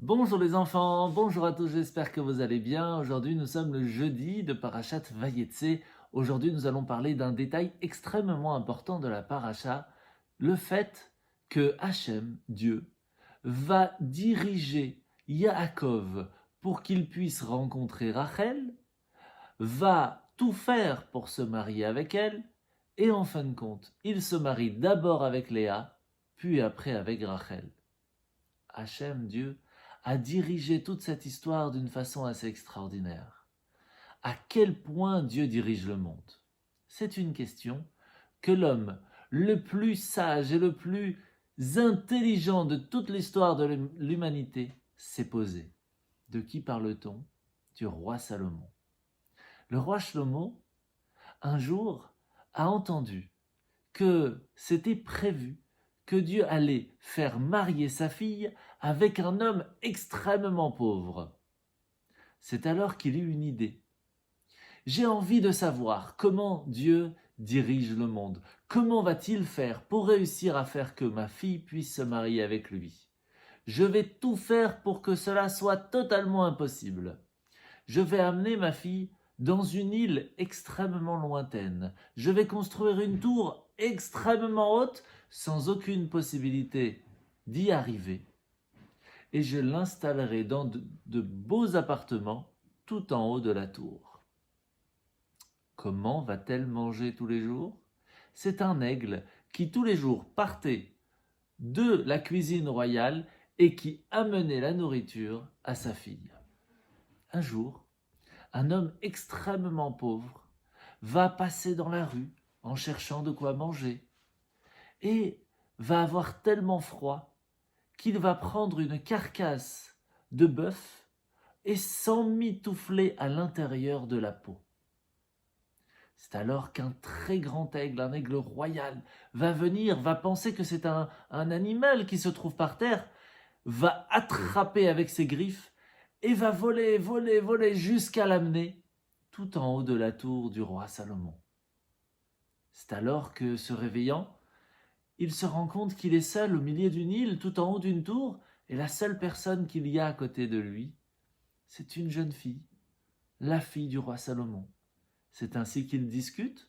Bonjour les enfants, bonjour à tous, j'espère que vous allez bien. Aujourd'hui nous sommes le jeudi de Parashat Vayetse. Aujourd'hui nous allons parler d'un détail extrêmement important de la Parasha, le fait que Hachem, Dieu, va diriger Yaakov pour qu'il puisse rencontrer Rachel, va tout faire pour se marier avec elle, et en fin de compte, il se marie d'abord avec Léa, puis après avec Rachel. Hachem, Dieu, a dirigé toute cette histoire d'une façon assez extraordinaire. À quel point Dieu dirige le monde? C'est une question que l'homme le plus sage et le plus intelligent de toute l'histoire de l'humanité s'est posé. De qui parle-t-on? Du roi Salomon. Le roi Shlomo, un jour, a entendu que c'était prévu que Dieu allait faire marier sa fille avec un homme extrêmement pauvre. C'est alors qu'il eut une idée. J'ai envie de savoir comment Dieu dirige le monde. Comment va-t-il faire pour réussir à faire que ma fille puisse se marier avec lui? Je vais tout faire pour que cela soit totalement impossible. Je vais amener ma fille dans une île extrêmement lointaine. Je vais construire une tour extrêmement haute sans aucune possibilité d'y arriver. Et je l'installerai dans de beaux appartements tout en haut de la tour. Comment va-t-elle manger tous les jours? C'est un aigle qui tous les jours partait de la cuisine royale et qui amenait la nourriture à sa fille. Un jour, un homme extrêmement pauvre va passer dans la rue en cherchant de quoi manger et va avoir tellement froid qu'il va prendre une carcasse de bœuf et s'emmitoufler à l'intérieur de la peau. C'est alors qu'un très grand aigle, un aigle royal, va venir, va penser que c'est un animal qui se trouve par terre, va attraper avec ses griffes et va voler, voler, voler jusqu'à l'amener tout en haut de la tour du roi Salomon. C'est alors que, se réveillant, il se rend compte qu'il est seul au milieu d'une île, tout en haut d'une tour, et la seule personne qu'il y a à côté de lui, c'est une jeune fille, la fille du roi Salomon. C'est ainsi qu'ils discutent.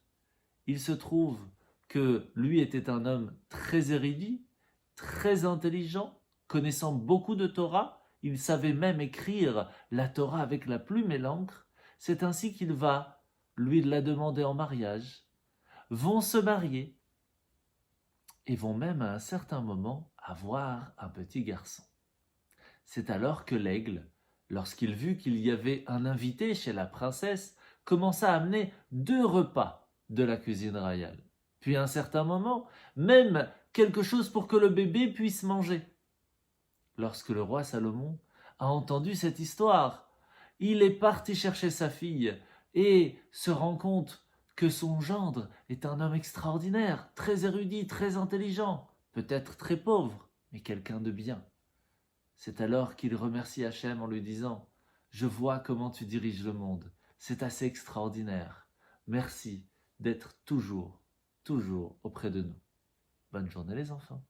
Il se trouve que lui était un homme très érudit, très intelligent, connaissant beaucoup de Torah. Il savait même écrire la Torah avec la plume et l'encre. C'est ainsi qu'il va lui la demander en mariage, vont se marier et vont même à un certain moment avoir un petit garçon. C'est alors que l'aigle, lorsqu'il vit qu'il y avait un invité chez la princesse, commença à amener 2 repas de la cuisine royale. Puis à un certain moment, même quelque chose pour que le bébé puisse manger. Lorsque le roi Salomon a entendu cette histoire, il est parti chercher sa fille et se rend compte que son gendre est un homme extraordinaire, très érudit, très intelligent, peut-être très pauvre, mais quelqu'un de bien. C'est alors qu'il remercie Hachem en lui disant « Je vois comment tu diriges le monde, c'est assez extraordinaire. Merci d'être toujours, toujours auprès de nous. » Bonne journée les enfants.